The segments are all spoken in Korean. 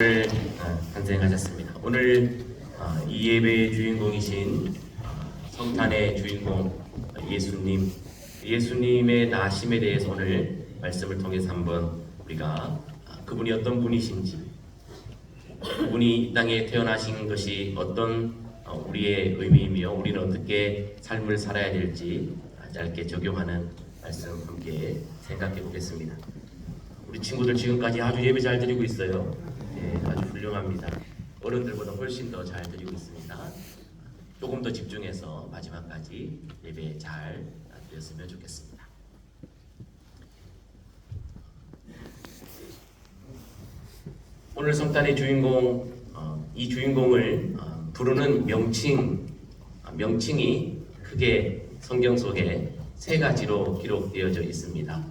오늘 탄생하셨습니다. 오늘 이 예배의 주인공이신 성탄의 주인공 예수님의 나심에 대해서 오늘 말씀을 통해서 한번 우리가 그분이 어떤 분이신지, 그분이 이 땅에 태어나신 것이 어떤 우리의 의미이며 우리는 어떻게 삶을 살아야 될지 짧게 적용하는 말씀 함께 생각해 보겠습니다. 우리 친구들 지금까지 아주 예배 잘 드리고 있어요. 네, 아주 훌륭합니다. 어른들보다 훨씬 더 잘 드리고 있습니다. 조금 더 집중해서 마지막까지 예배 잘 드렸으면 좋겠습니다. 오늘 성탄의 주인공, 이 주인공을 부르는 명칭이 크게 성경 속에 세 가지로 기록되어져 있습니다.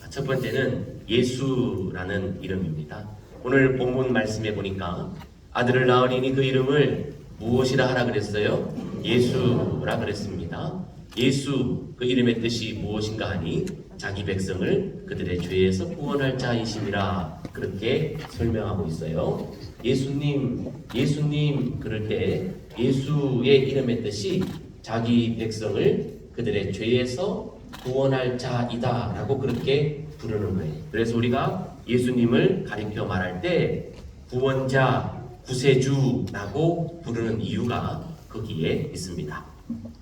첫 번째는 예수라는 이름입니다. 오늘 본문 말씀에 보니까 아들을 낳으리니 그 이름을 무엇이라 하라 그랬어요? 예수라 그랬습니다. 예수 그 이름의 뜻이 무엇인가 하니 자기 백성을 그들의 죄에서 구원할 자이심이라 그렇게 설명하고 있어요. 예수님 그럴 때 예수의 이름의 뜻이 자기 백성을 그들의 죄에서 구원할 자이다 라고 그렇게 부르는 거예요. 그래서 우리가 예수님을 가리켜 말할 때 구원자, 구세주라고 부르는 이유가 거기에 있습니다.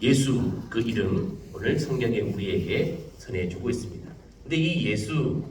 예수 그 이름 오늘 성경에 우리에게 전해주고 있습니다. 근데 이 예수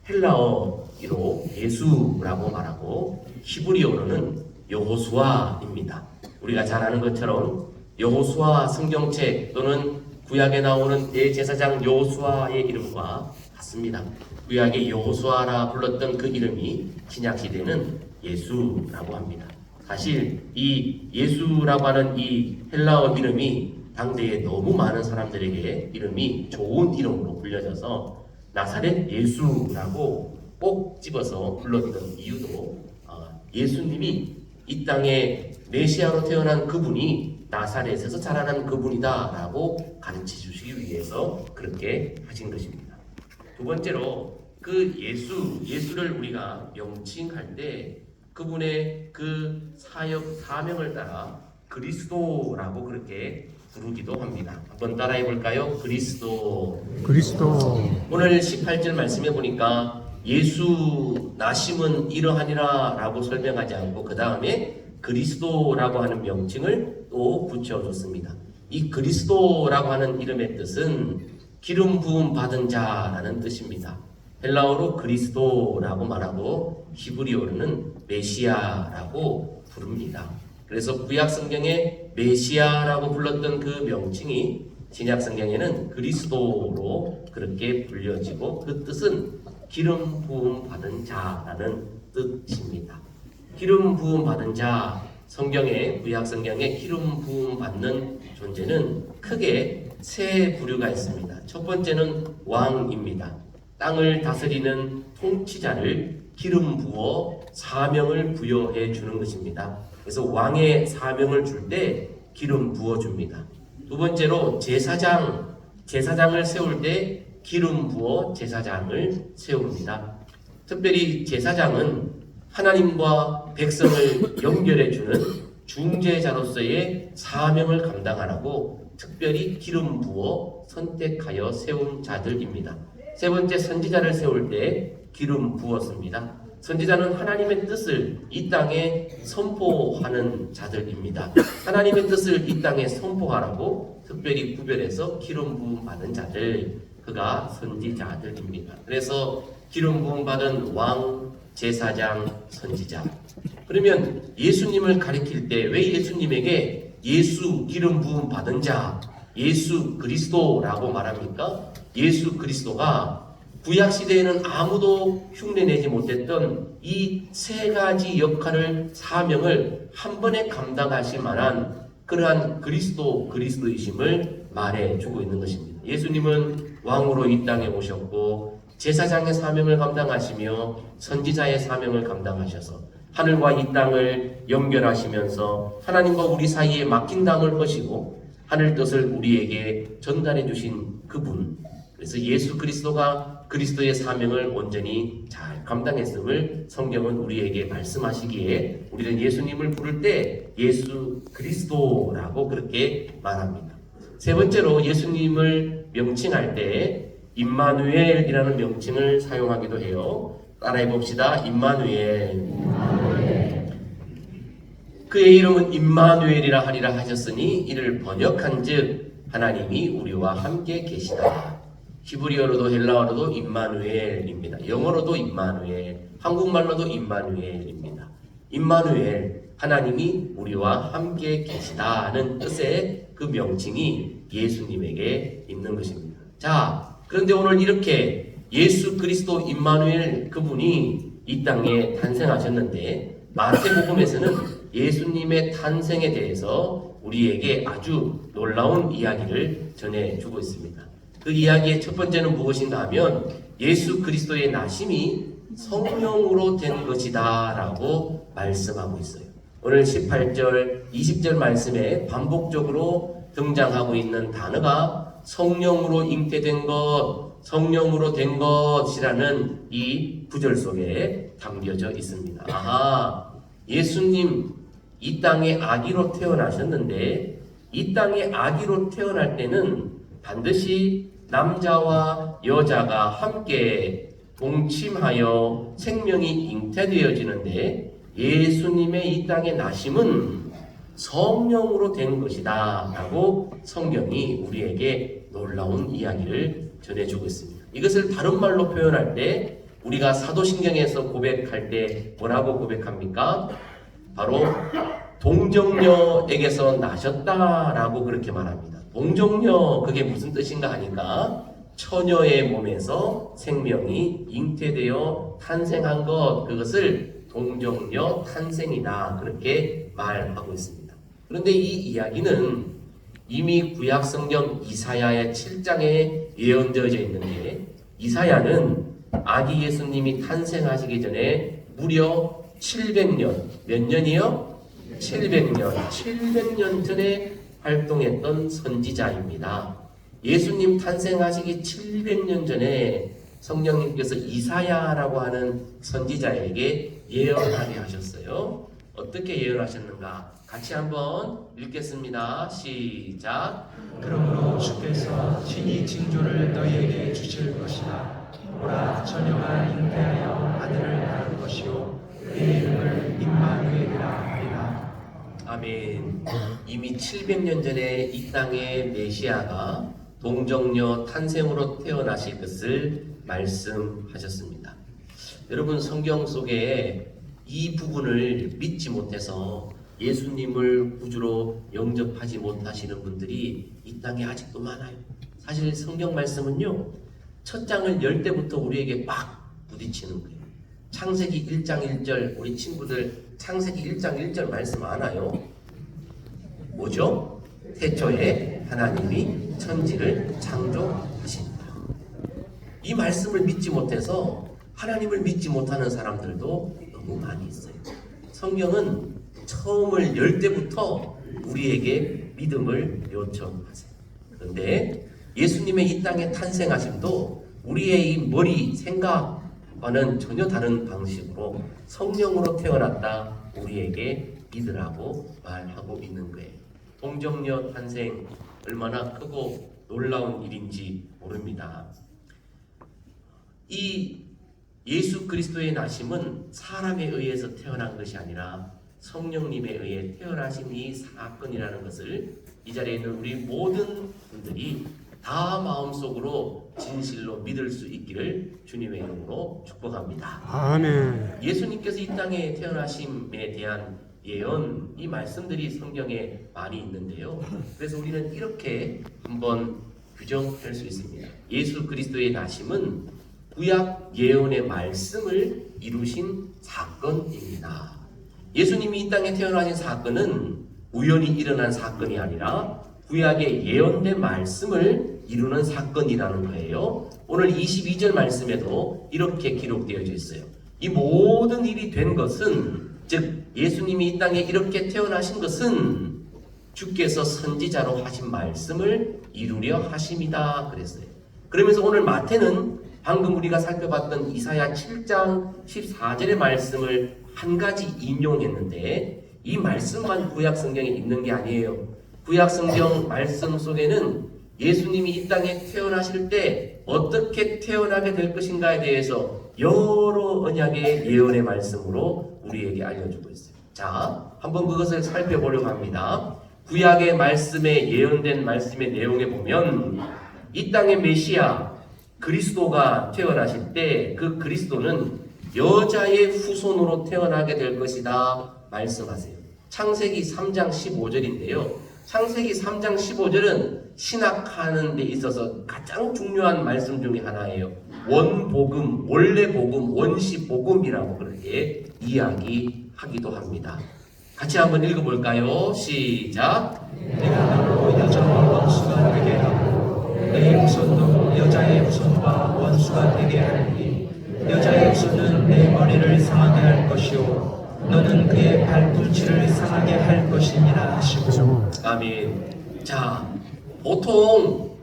헬라어로 예수라고 말하고 히브리어로는 여호수아입니다. 우리가 잘 아는 것처럼 여호수아 성경책 또는 구약에 나오는 대제사장 여호수아의 이름과 같습니다. 구약의 여호수아라 불렀던 그 이름이 신약시대는 예수라고 합니다. 사실 이 예수라고 하는 이 헬라어 이름이 당대에 너무 많은 사람들에게 이름이 좋은 이름으로 불려져서 나사렛 예수라고 꼭 집어서 불렀던 이유도 예수님이 이 땅에 메시아로 태어난 그분이 나사렛에서 자라난 그분이다 라고 가르쳐 주시기 위해서 그렇게 하신 것입니다. 두 번째로 그 예수를 우리가 명칭할 때 그분의 그 사역 사명을 따라 그리스도라고 그렇게 부르기도 합니다. 한번 따라해 볼까요? 그리스도. 오늘 18절 말씀해 보니까 예수 나심은 이러하니라 라고 설명하지 않고 그 다음에 그리스도라고 하는 명칭을 또 붙여줬습니다. 이 그리스도라고 하는 이름의 뜻은 기름 부음 받은 자라는 뜻입니다. 헬라어로 그리스도라고 말하고 히브리어로는 메시아라고 부릅니다. 그래서 구약 성경에 메시아라고 불렀던 그 명칭이 신약 성경에는 그리스도로 그렇게 불려지고 그 뜻은 기름 부음 받은 자라는 뜻입니다. 기름 부음 받은 자, 성경에 구약 성경에 기름 부음 받는 존재는 크게 세 부류가 있습니다. 첫 번째는 왕입니다. 땅을 다스리는 통치자를 기름 부어 사명을 부여해 주는 것입니다. 그래서 왕의 사명을 줄 때 기름 부어 줍니다. 두 번째로 제사장을 세울 때 기름 부어 제사장을 세웁니다. 특별히 제사장은 하나님과 백성을 연결해 주는 중재자로서의 사명을 감당하라고 특별히 기름 부어 선택하여 세운 자들입니다. 세 번째, 선지자를 세울 때 기름 부었습니다. 선지자는 하나님의 뜻을 이 땅에 선포하는 자들입니다. 하나님의 뜻을 이 땅에 선포하라고 특별히 구별해서 기름 부음 받은 자들, 그가 선지자들입니다. 그래서 기름 부음 받은 왕, 제사장, 선지자. 그러면 예수님을 가리킬 때 왜 예수님에게 예수 기름 부음 받은 자, 예수 그리스도라고 말합니까? 예수 그리스도가 구약 시대에는 아무도 흉내내지 못했던 이 세 가지 역할을 사명을 한 번에 감당하실 만한 그러한 그리스도이심을 말해주고 있는 것입니다. 예수님은 왕으로 이 땅에 오셨고 제사장의 사명을 감당하시며 선지자의 사명을 감당하셔서 하늘과 이 땅을 연결하시면서 하나님과 우리 사이에 막힌 담을 허시고 하늘 뜻을 우리에게 전달해 주신 그분. 그래서 예수 그리스도가 그리스도의 사명을 온전히 잘 감당했음을 성경은 우리에게 말씀하시기에 우리는 예수님을 부를 때 예수 그리스도라고 그렇게 말합니다. 세 번째로 예수님을 명칭할 때 임마누엘이라는 명칭을 사용하기도 해요. 따라해 봅시다. 임마누엘. 그의 이름은 임마누엘이라 하리라 하셨으니 이를 번역한즉 하나님이 우리와 함께 계시다. 히브리어로도 헬라어로도 임마누엘입니다. 영어로도 임마누엘, 한국말로도 임마누엘입니다. 임마누엘, 하나님이 우리와 함께 계시다는 뜻의 그 명칭이 예수님에게 있는 것입니다. 자, 그런데 오늘 이렇게 예수 그리스도 임마누엘 그분이 이 땅에 탄생하셨는데 마태복음에서는 예수님의 탄생에 대해서 우리에게 아주 놀라운 이야기를 전해주고 있습니다. 그 이야기의 첫 번째는 무엇인가 하면 예수 그리스도의 나심이 성령으로 된 것이다 라고 말씀하고 있어요. 오늘 18절, 20절 말씀에 반복적으로 등장하고 있는 단어가 성령으로 잉태된 것, 성령으로 된 것이라는 이 구절 속에 담겨져 있습니다. 아하, 예수님 이 땅에 아기로 태어나셨는데 이 땅에 아기로 태어날 때는 반드시 남자와 여자가 함께 동침하여 생명이 잉태되어지는데 예수님의 이 땅에 나심은 성령으로 된 것이다 라고 성경이 우리에게 놀라운 이야기를 전해주고 있습니다. 이것을 다른 말로 표현할 때 우리가 사도신경에서 고백할 때 뭐라고 고백합니까? 바로 동정녀에게서 나셨다라고 그렇게 말합니다. 동정녀 그게 무슨 뜻인가 하니까 처녀의 몸에서 생명이 잉태되어 탄생한 것, 그것을 동정녀 탄생이다 그렇게 말하고 있습니다. 그런데 이 이야기는 이미 구약 성경 이사야의 7장에 예언되어져 있는데 이사야는 아기 예수님이 탄생하시기 전에 무려 700년, 몇 년이요? 700년 전에 활동했던 선지자입니다. 예수님 탄생하시기 700년 전에 성령님께서 이사야라고 하는 선지자에게 예언하게 하셨어요. 어떻게 예언하셨는가? 같이 한번 읽겠습니다. 시작. 그러므로 주께서 친히 징조를 너희에게 주실 것이다. 보라, 처녀가 잉태하여 아들을 낳을 것이요 그의 이름을 임마누엘이라 하리라. 아멘. 이미 700년 전에 이 땅에 메시아가 동정녀 탄생으로 태어나실 것을 말씀하셨습니다. 여러분, 성경 속에 이 부분을 믿지 못해서 예수님을 구주로 영접하지 못하시는 분들이 이 땅에 아직도 많아요. 사실 성경 말씀은요, 첫 장을 열 때부터 우리에게 막 부딪히는 거예요. 창세기 1장 1절, 우리 친구들 창세기 1장 1절 말씀 아나요? 뭐죠? 태초에 하나님이 천지를 창조하신다. 이 말씀을 믿지 못해서 하나님을 믿지 못하는 사람들도 너무 많이 있어요. 성경은 처음을 열 때부터 우리에게 믿음을 요청하세요. 그런데 예수님의 이 땅에 탄생하심도 우리의 이 머리, 생각과는 전혀 다른 방식으로 성령으로 태어났다 우리에게 믿으라고 말하고 있는 거예요. 동정녀 탄생 얼마나 크고 놀라운 일인지 모릅니다. 이 예수 그리스도의 나심은 사람에 의해서 태어난 것이 아니라 성령님에 의해 태어나신 이 사건이라는 것을 이 자리에 있는 우리 모든 분들이 다 마음속으로 진실로 믿을 수 있기를 주님의 이름으로 축복합니다. 아멘. 예수님께서 이 땅에 태어나심에 대한 예언, 이 말씀들이 성경에 많이 있는데요. 그래서 우리는 이렇게 한번 규정할 수 있습니다. 예수 그리스도의 나심은 구약 예언의 말씀을 이루신 사건입니다. 예수님이 이 땅에 태어나신 사건은 우연히 일어난 사건이 아니라 구약의 예언된 말씀을 이루는 사건이라는 거예요. 오늘 22절 말씀에도 이렇게 기록되어 있어요. 이 모든 일이 된 것은, 즉 예수님이 이 땅에 이렇게 태어나신 것은 주께서 선지자로 하신 말씀을 이루려 하심이다 그랬어요. 그러면서 오늘 마태는 방금 우리가 살펴봤던 이사야 7장 14절의 말씀을 한 가지 인용했는데 이 말씀만 구약 성경에 있는 게 아니에요. 구약 성경 말씀 속에는 예수님이 이 땅에 태어나실 때 어떻게 태어나게 될 것인가에 대해서 여러 언약의 예언의 말씀으로 우리에게 알려주고 있어요. 자, 한번 그것을 살펴보려고 합니다. 구약의 말씀에 예언된 말씀의 내용에 보면 이 땅의 메시아 그리스도가 태어나실 때 그 그리스도는 여자의 후손으로 태어나게 될 것이다 말씀하세요. 창세기 3장 15절인데요. 창세기 3장 15절은 신학하는 데 있어서 가장 중요한 말씀 중에 하나예요. 원복음, 원래 복음, 원시 복음이라고 그렇게 이야기하기도 합니다. 같이 한번 읽어볼까요? 시작. 내가 너로 여자와 원수가 되게 하고 내 후손도 여자의 후손과 원수가 되게 하리니 여자의 후손은 내 머리를 상하게 할 것이요 너는 그의 발꿈치를 상하게 할 것이니라 하시고. 아멘. 자, 보통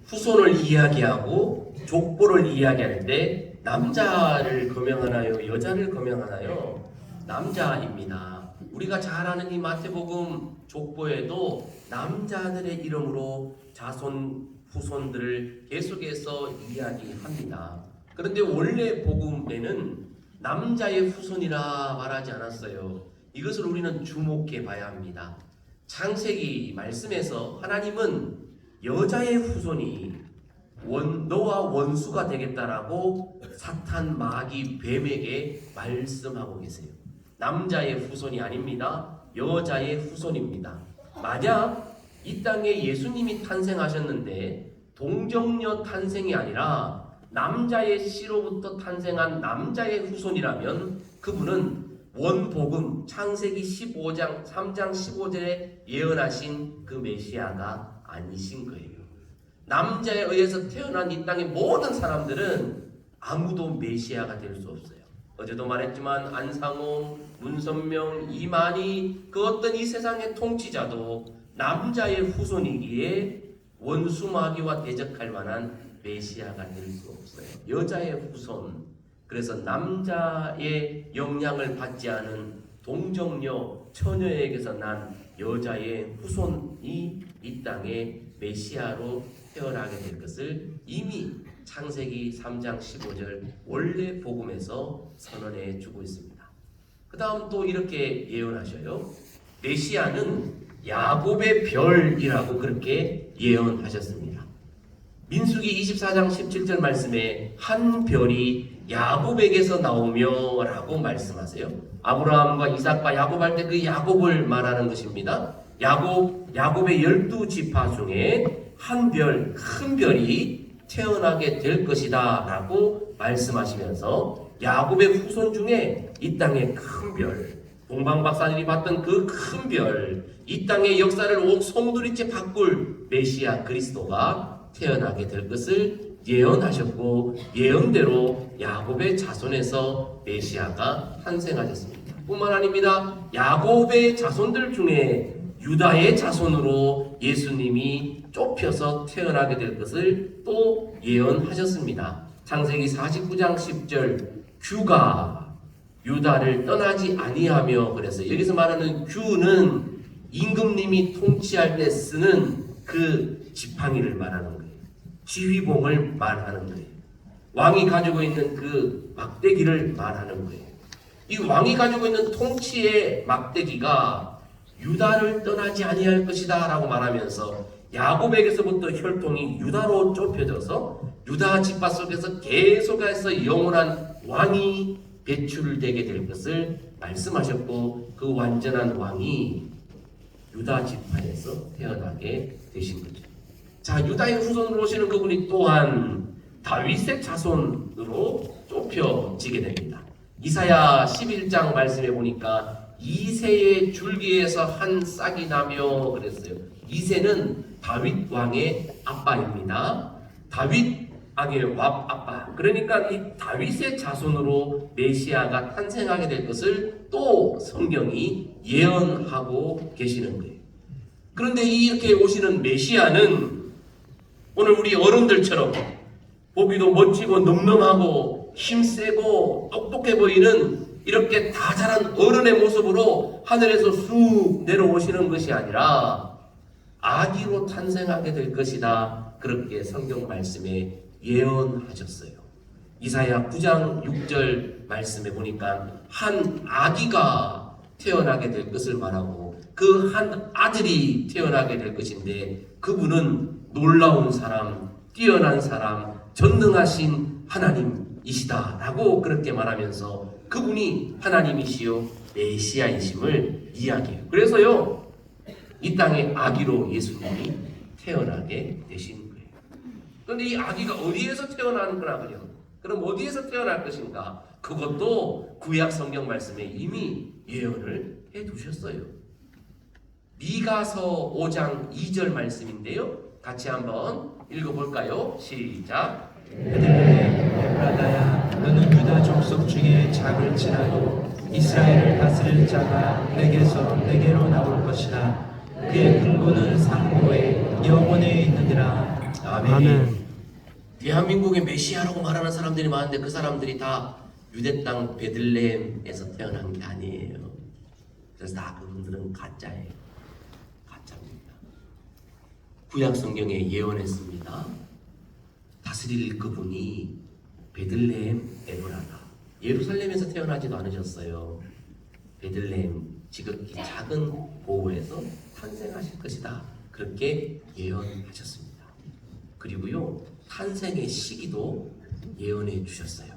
후손을 이야기하고 족보를 이야기할 때 남자를 거명하나요? 여자를 거명하나요? 남자입니다. 우리가 잘 아는 이 마태복음 족보에도 남자들의 이름으로 자손 후손들을 계속해서 이야기합니다. 그런데 원래 복음에는 남자의 후손이라 말하지 않았어요. 이것을 우리는 주목해 봐야 합니다. 창세기 말씀에서 하나님은 여자의 후손이 너와 원수가 되겠다라고 사탄 마귀 뱀에게 말씀하고 계세요. 남자의 후손이 아닙니다. 여자의 후손입니다. 만약 이 땅에 예수님이 탄생하셨는데 동정녀 탄생이 아니라 남자의 씨로부터 탄생한 남자의 후손이라면 그분은 원복음 창세기 15장 3장 15절에 예언하신 그 메시아가 아니신 거예요. 남자에 의해서 태어난 이 땅의 모든 사람들은 아무도 메시아가 될 수 없어요. 어제도 말했지만 안상홍, 문선명, 이만희 그 어떤 이 세상의 통치자도 남자의 후손이기에 원수 마귀와 대적할 만한 메시아가 될 수 없어요. 여자의 후손. 그래서 남자의 영향을 받지 않은 동정녀, 처녀에게서 난 여자의 후손이 이 땅에 메시아로 태어나게 될 것을 이미 창세기 3장 15절 원래 복음에서 선언해 주고 있습니다. 그 다음 또 이렇게 예언하셔요. 메시아는 야곱의 별이라고 그렇게 예언하셨습니다. 민수기 24장 17절 말씀에 한 별이 야곱에게서 나오며 라고 말씀하세요. 아브라함과 이삭과 야곱 할 때 그 야곱을 말하는 것입니다. 야곱의 12지파 중에 한 별, 큰 별이 태어나게 될 것이다 라고 말씀하시면서 야곱의 후손 중에 이 땅의 큰 별, 동방박사들이 봤던 그 큰 별, 이 땅의 역사를 송두리째 바꿀 메시아 그리스도가 태어나게 될 것을 예언하셨고 예언대로 야곱의 자손에서 메시아가 탄생하셨습니다. 뿐만 아닙니다. 야곱의 자손들 중에 유다의 자손으로 예수님이 좁혀서 태어나게 될 것을 또 예언하셨습니다. 창세기 49장 10절 규가 유다를 떠나지 아니하며 그래서 여기서 말하는 규는 임금님이 통치할 때 쓰는 그 지팡이를 말하는 거예요. 지휘봉을 말하는 거예요. 왕이 가지고 있는 그 막대기를 말하는 거예요. 이 왕이 가지고 있는 통치의 막대기가 유다를 떠나지 아니할 것이다 라고 말하면서 야곱에게서부터 혈통이 유다로 좁혀져서 유다 지파 속에서 계속해서 영원한 왕이 배출되게 될 것을 말씀하셨고 그 완전한 왕이 유다 지파에서 태어나게 되신 거죠. 자, 유다의 후손으로 오시는 그분이 또한 다윗의 자손으로 좁혀지게 됩니다. 이사야 11장 말씀에 보니까 이새의 줄기에서 한 싹이 나며 그랬어요. 이새는 다윗 왕의 아빠입니다. 다윗 왕의 아빠. 그러니까 이 다윗의 자손으로 메시아가 탄생하게 될 것을 또 성경이 예언하고 계시는 거예요. 그런데 이렇게 오시는 메시아는 오늘 우리 어른들처럼 보기도 멋지고 늠름하고 힘세고 똑똑해 보이는 이렇게 다 자란 어른의 모습으로 하늘에서 쑥 내려오시는 것이 아니라 아기로 탄생하게 될 것이다. 그렇게 성경 말씀에 예언하셨어요. 이사야 9장 6절 말씀에 보니까 한 아기가 태어나게 될 것을 말하고 그 한 아들이 태어나게 될 것인데 그분은 놀라운 사람, 뛰어난 사람, 전능하신 하나님이시다 라고 그렇게 말하면서 그분이 하나님이시요 메시아이심을 이야기해요. 그래서요 이 땅에 아기로 예수님이 태어나게 되신 거예요. 그런데 이 아기가 어디에서 태어나는 거라 그래요? 그럼 어디에서 태어날 것인가? 그것도 구약 성경 말씀에 이미 예언을 해두셨어요. 미가서 5장 2절 말씀인데요. 같이 한번 읽어볼까요? 시작. 베들레헴 에프라다야 너는 유다 족속 중에 작을지라도 이스라엘을 다스릴 자가 내게서 내게로 나올 것이라. 그의 근고는 상고에 영원에 있느니라. 아멘. 대한민국의 메시아라고 말하는 사람들이 많은데 그 사람들이 다 유대 땅 베들레헴에서 태어난 게 아니에요. 그래서 다 그분들은 가짜예요. 가짜입니다. 구약 성경에 예언했습니다. 다스릴 그분이 베들레헴 에브라다. 예루살렘에서 태어나지도 않으셨어요. 베들레헴 지극히 작은 고을에서 탄생하실 것이다. 그렇게 예언하셨습니다. 그리고요 탄생의 시기도 예언해 주셨어요.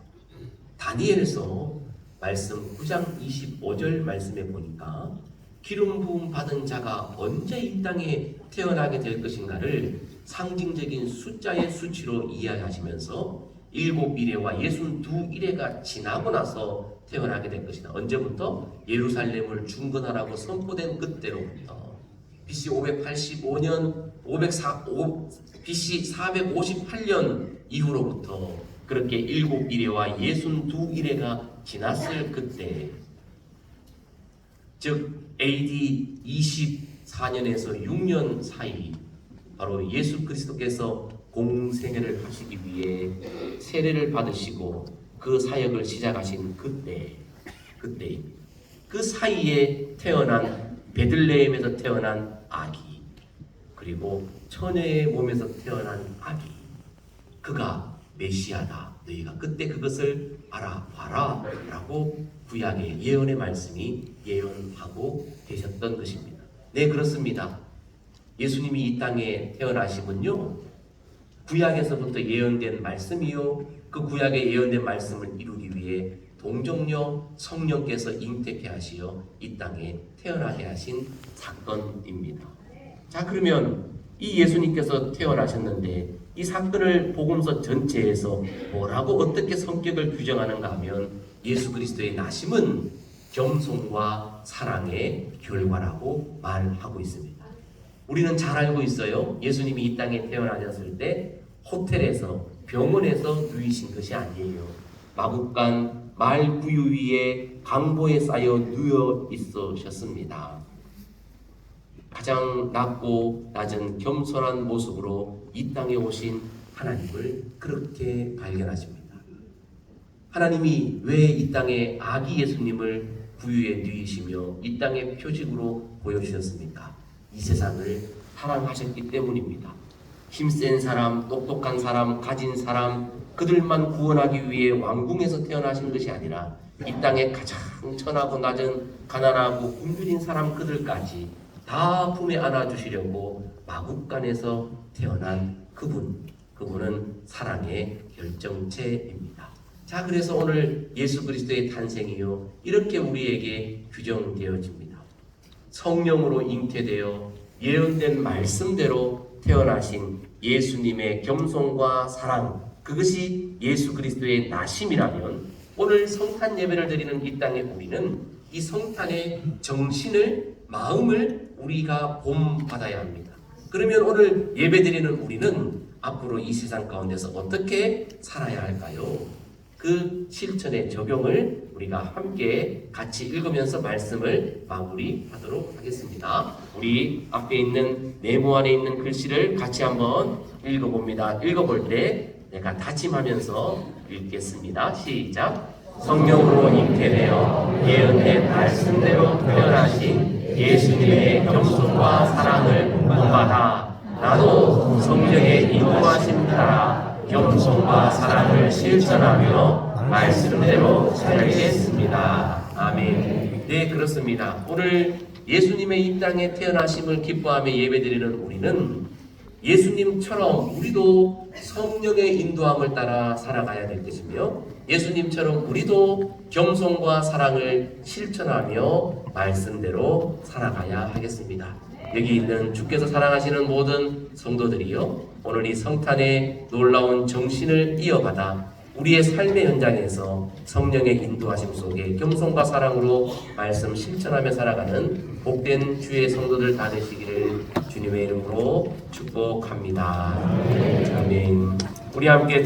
다니엘서 말씀 9장 25절 말씀에 보니까 기름 부음 받은 자가 언제 이 땅에 태어나게 될 것인가를 상징적인 숫자의 수치로 이해하시면서 7이레와 62이레가 지나고 나서 태어나게 될 것이다. 언제부터? 예루살렘을 중건하라고 선포된 그때로부터 BC 585년 BC 458년 이후로부터 그렇게 7이레와 62이레가 지났을 그때, 즉 AD 24년에서 6년 사이 바로 예수 그리스도께서 공생애를 하시기 위해 세례를 받으시고 그 사역을 시작하신 그때입니다. 그 사이에 태어난 베들레헴에서 태어난 아기, 그리고 처녀의 몸에서 태어난 아기, 그가 메시아다. 너희가 그때 그것을 알아봐라 라고 구약의 예언의 말씀이 예언하고 계셨던 것입니다. 네, 그렇습니다. 예수님이 이 땅에 태어나시면요 구약에서부터 예언된 말씀이요 그 구약에 예언된 말씀을 이루기 위해 동정녀 성령께서 잉태케 하시어 이 땅에 태어나게 하신 사건입니다. 자, 그러면 이 예수님께서 태어나셨는데 이 사건을 복음서 전체에서 뭐라고 어떻게 성격을 규정하는가 하면 예수 그리스도의 나심은 겸손과 사랑의 결과라고 말하고 있습니다. 우리는 잘 알고 있어요. 예수님이 이 땅에 태어나셨을 때 호텔에서 병원에서 누이신 것이 아니에요. 마국간 말 구유 위에 강보에 쌓여 누워 있으셨습니다. 가장 낮고 낮은 겸손한 모습으로 이 땅에 오신 하나님을 그렇게 발견하십니다. 하나님이 왜 이 땅에 아기 예수님을 구유에 누이시며 이 땅의 표직으로 보여주셨습니까? 이 세상을 사랑하셨기 때문입니다. 힘센 사람, 똑똑한 사람, 가진 사람, 그들만 구원하기 위해 왕궁에서 태어나신 것이 아니라 이 땅에 가장 천하고 낮은 가난하고 굶주린 사람 그들까지 다 품에 안아주시려고 마국간에서 태어난 그분은 사랑의 결정체입니다. 자, 그래서 오늘 예수 그리스도의 탄생이요 이렇게 우리에게 규정되어집니다. 성령으로 잉태되어 예언된 말씀대로 태어나신 예수님의 겸손과 사랑, 그것이 예수 그리스도의 나심이라면 오늘 성탄 예배를 드리는 이 땅의 우리는 이 성탄의 정신을, 마음을 우리가 본받아야 합니다. 그러면 오늘 예배드리는 우리는 앞으로 이 세상 가운데서 어떻게 살아야 할까요? 그 실천의 적용을 우리가 함께 같이 읽으면서 말씀을 마무리하도록 하겠습니다. 우리 앞에 있는 네모 안에 있는 글씨를 같이 한번 읽어봅니다. 읽어볼 때 내가 다짐하면서 읽겠습니다. 시작. 성령으로 잉태되어 예언된 말씀대로 태어나신 예수님의 겸손과 사랑을 본받아 나도 성령의 인도하심 따라 겸손과 사랑을 실천하며 말씀대로 살겠습니다. 아멘. 네, 그렇습니다. 오늘 예수님의 이 땅에 태어나심을 기뻐하며 예배드리는 우리는 예수님처럼 우리도 성령의 인도함을 따라 살아가야 될 것이며 예수님처럼 우리도 겸손과 사랑을 실천하며 말씀대로 살아가야 하겠습니다. 여기 있는 주께서 사랑하시는 모든 성도들이요, 오늘 이 성탄의 놀라운 정신을 이어받아 우리의 삶의 현장에서 성령의 인도하심 속에 겸손과 사랑으로 말씀 실천하며 살아가는 복된 주의 성도들 다 되시기를 주님의 이름으로 축복합니다. 아멘. 우리 함께